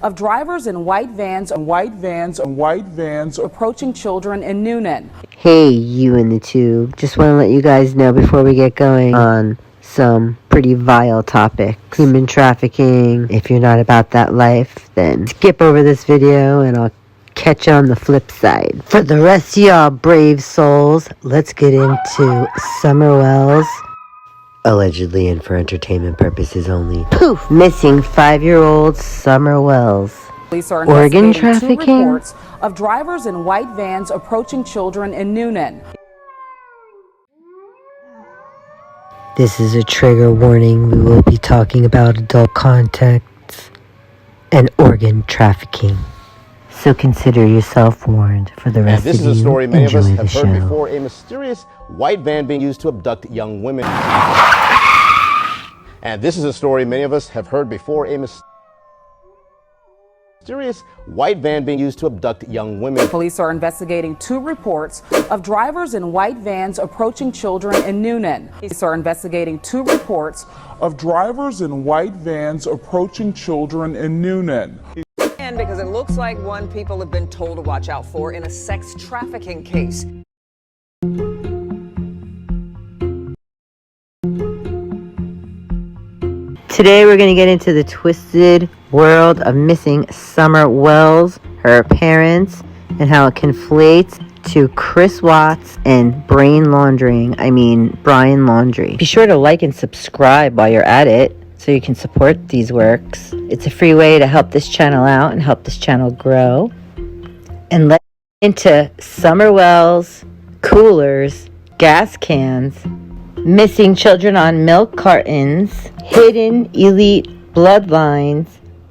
of drivers in white vans approaching children in Noonan. Hey, you in the tube. Just want to let you guys know before we get going on some pretty vile topics. Human trafficking. If you're not about that life, then skip over this video and I'll catch you on the flip side. For the rest of y'all brave souls, let's get into Summer Wells. Allegedly and for entertainment purposes only. Poof! Missing 5-year-old Summer Wells. Police are Organ investigating trafficking? 2 reports of drivers in white vans approaching children in Noonan. This is a trigger warning. We will be talking about adult contacts and organ trafficking. So consider yourself warned for the rest of you. This is a story many of us have show. heard before, a mysterious white van being used to abduct young women. And this is a story many of us have heard before, a mysterious white van being used to abduct young women. Police are investigating 2 reports of drivers in white vans approaching children in Noonan. Police are investigating 2 reports of drivers in white vans approaching children in Noonan. Because it looks like one people have been told to watch out for in a sex trafficking case. Today we're going to get into the twisted world of missing Summer Wells, her parents, and how it conflates to Chris Watts and Brian Laundrie. Be sure to like and subscribe while you're at it, so you can support these works. It's a free way to help this channel out and help this channel grow. And let's get into Summer Wells, coolers, gas cans, missing children on milk cartons, hidden elite bloodlines,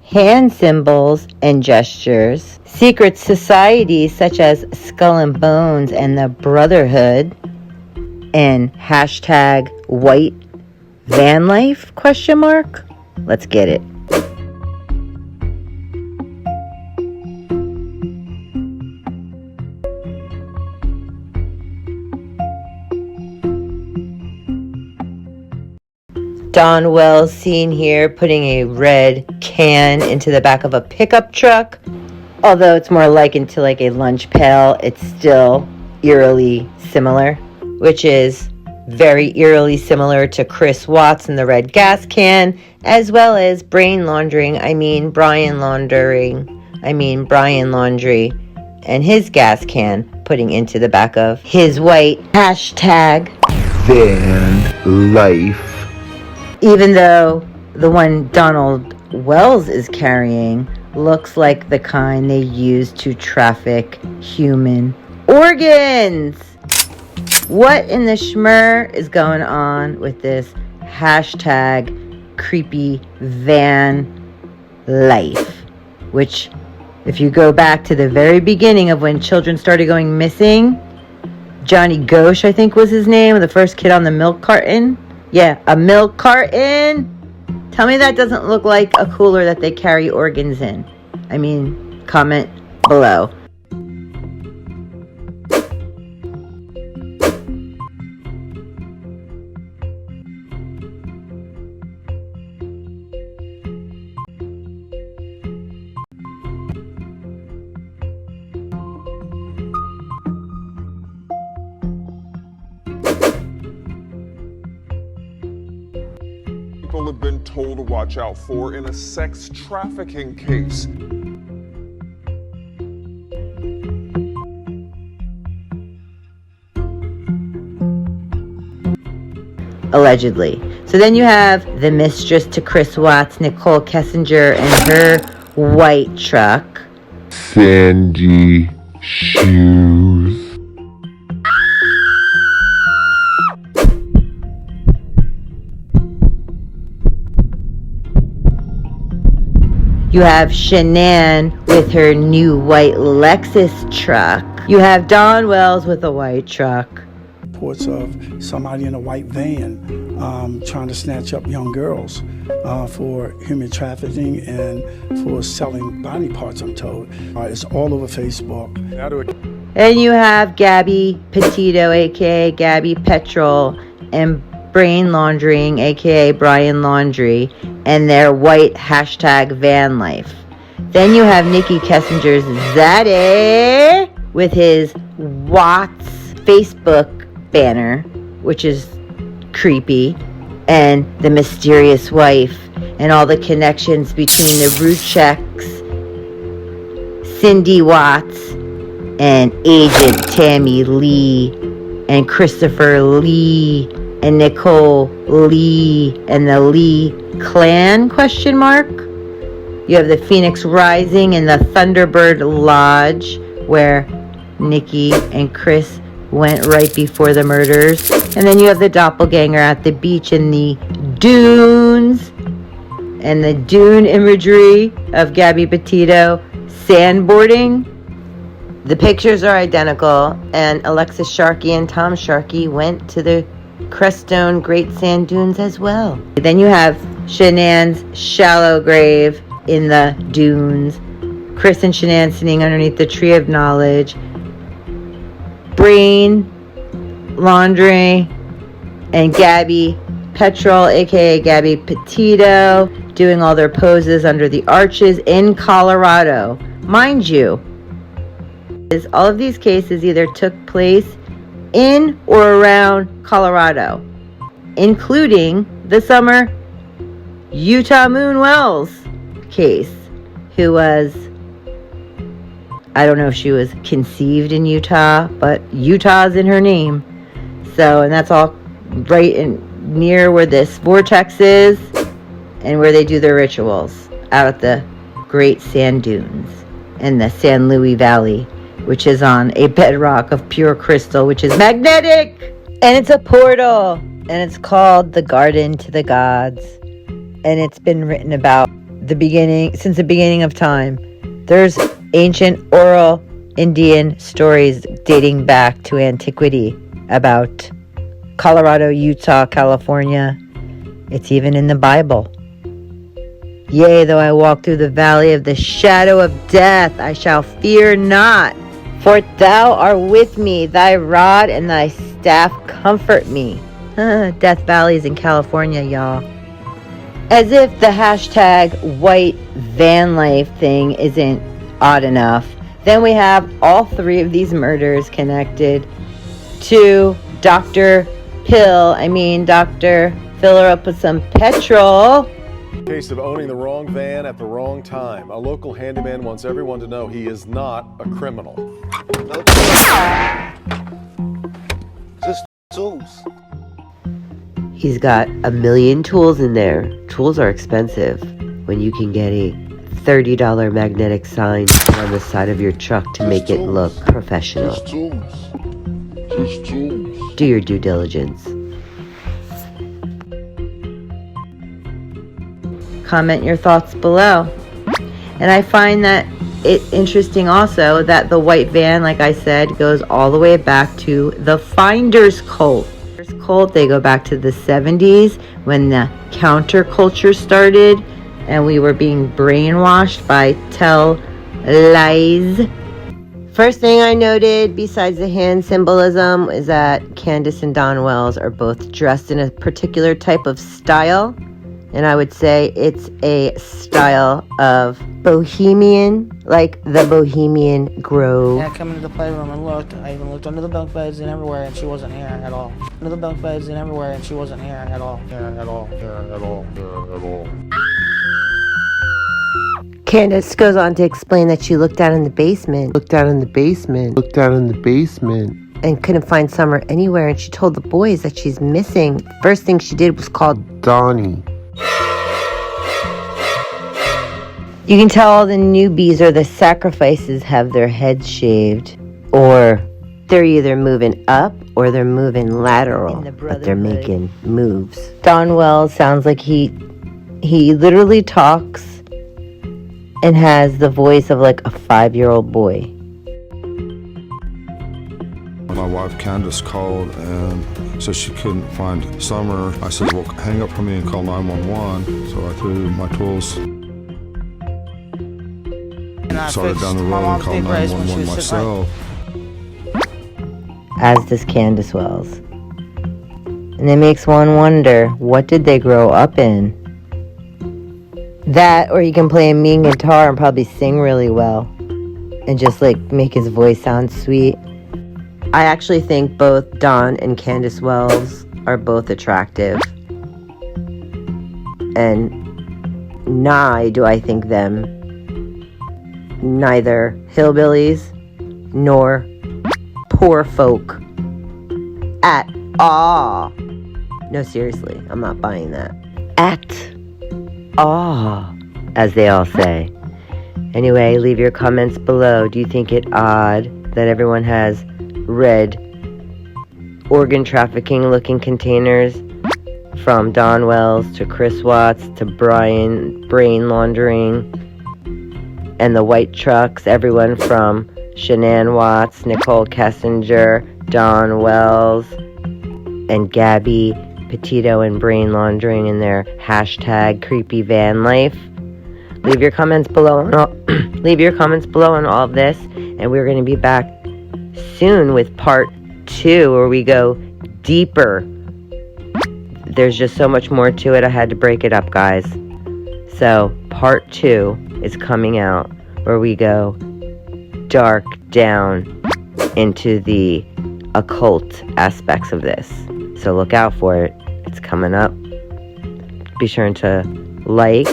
hand symbols and gestures, secret societies such as Skull and Bones and the Brotherhood, and hashtag white van life, ? Let's get it. Dawn Wells seen here putting a red can into the back of a pickup truck. Although it's more likened to like a lunch pail, it's still eerily similar, which is very eerily similar to Chris Watts and the red gas can, as well as Brian Laundrie and his gas can putting into the back of his white hashtag van life. Even though the one Donald Wells is carrying looks like the kind they use to traffic human organs. What in the schmur is going on with this hashtag creepy van life? Which, if you go back to the very beginning of when children started going missing, Johnny Ghosh, I think was his name, the first kid on the milk carton. Yeah, a milk carton. Tell me that doesn't look like a cooler that they carry organs in. Comment below. People have been told to watch out for in a sex trafficking case. Allegedly. So then you have the mistress to Chris Watts, Nicole Kessinger, and her white truck. Sandy shoes. You have SHANANN with her new white Lexus truck. You have Dawn Wells with a white truck. Reports of somebody in a white van trying to snatch up young girls for human trafficking and for selling body parts, I'm told. It's all over Facebook. And you have Gabby Petito, aka Gabby Petrol, and Brain Laundering, aka Brian Laundrie, and their white hashtag van life. Then you have NICHOL Kessinger's Zaddy with his Watts Facebook banner, which is creepy, and the mysterious wife, and all the connections between the Ruchecks, Cindy Watts, and Agent Tammy Lee, and Christopher Lee, and Nicole Lee, and the Lee clan, question mark. You have the Phoenix Rising and the Thunderbird Lodge, where Nikki and Chris went right before the murders. And then you have the doppelganger at the beach in the dunes, and the dune imagery of Gabby Petito sandboarding. The pictures are identical, and Alexis Sharkey and Tom Sharkey went to the Crestone Great Sand Dunes as well. Then you have Shanann's shallow grave in the dunes, Chris and Shanann sitting underneath the tree of knowledge, Brain, Laundrie, and Gabby Petrol, aka Gabby Petito, doing all their poses under the arches in Colorado. Mind you, all of these cases either took place in or around Colorado, including the Summer Utah Moon Wells case, who was, I don't know if she was conceived in Utah, but Utah's in her name. So, and that's all right in near where this vortex is and where they do their rituals, out at the Great Sand Dunes in the San Luis Valley, which is on a bedrock of pure crystal, which is magnetic. And it's a portal, and it's called the Garden to the Gods. And it's been written about since the beginning of time. There's ancient oral Indian stories dating back to antiquity about Colorado, Utah, California. It's even in the Bible. Yea, though I walk through the valley of the shadow of death, I shall fear not, for thou art with me, thy rod and thy staff comfort me. Death Valley is in California, y'all. As if the hashtag white van life thing isn't odd enough, then we have all three of these murders connected to Dr. Dr. Fill her up with some petrol. Case of owning the wrong van at the wrong time. A local handyman wants everyone to know he is not a criminal. Just tools. He's got a million tools in there. Tools are expensive when you can get a $30 magnetic sign on the side of your truck to make it look professional. Just tools. Do your due diligence. Comment your thoughts below. And I find that it's interesting also that the white van, like I said, goes all the way back to the Finders cult. They go back to the 70s when the counterculture started and we were being brainwashed by tell lies. First thing I noted, besides the hand symbolism, is that CANDUS and Don Wells are both dressed in a particular type of style. And I would say it's a style of bohemian, like the Bohemian Grove. I come into the playroom and looked. I even looked under the bunk beds and everywhere, and she wasn't here at all. Under the bunk beds and everywhere, and she wasn't here at all. Candace goes on to explain that she looked down in the basement. And couldn't find Summer anywhere, and she told the boys that she's missing. First thing she did was call Donnie. You can tell all the newbies or the sacrifices have their heads shaved, or they're either moving up or they're moving lateral, but they're making moves. Don Wells sounds like he literally talks and has the voice of like a 5-year-old boy. My wife Candace called and said she couldn't find Summer. I said, well, hang up for me and call 911. So I threw my tools, started down the road and called 911 myself. As does Candace Wells. And it makes one wonder, what did they grow up in? That, or he can play a mean guitar and probably sing really well. And just like make his voice sound sweet. I actually think both Don and Candace Wells are both attractive. And do I think them neither hillbillies nor poor folk at all. No, seriously, I'm not buying that. At all, as they all say. Anyway, leave your comments below. Do you think it odd that everyone has red organ trafficking looking containers, from Don Wells to Chris Watts to brain laundering, and the white trucks, everyone from SHANANN WATTS, NICHOL Kessinger, Don Wells, and Gabby Petito and brain laundering in their hashtag creepy van life? Leave your comments below on all of this, and we're going to be back soon with part 2, where we go deeper. There's just so much more to it. I had to break it up, guys. So part 2 is coming out, where we go dark down into the occult aspects of this. So look out for it. It's coming up. Be sure to like,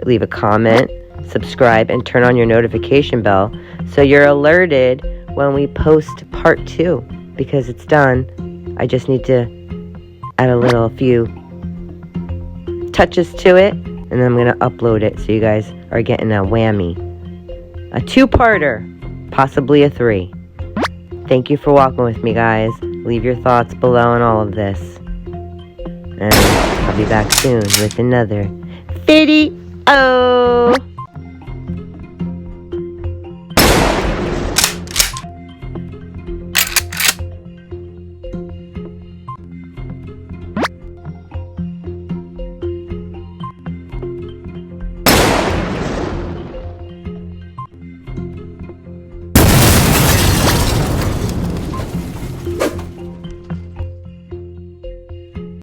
leave a comment, subscribe, and turn on your notification bell so you're alerted when we post part 2, because it's done. I just need to add a few touches to it, and then I'm going to upload it so you guys are getting a whammy. A 2-parter, possibly a 3. Thank you for walking with me, guys. Leave your thoughts below on all of this. And I'll be back soon with another video.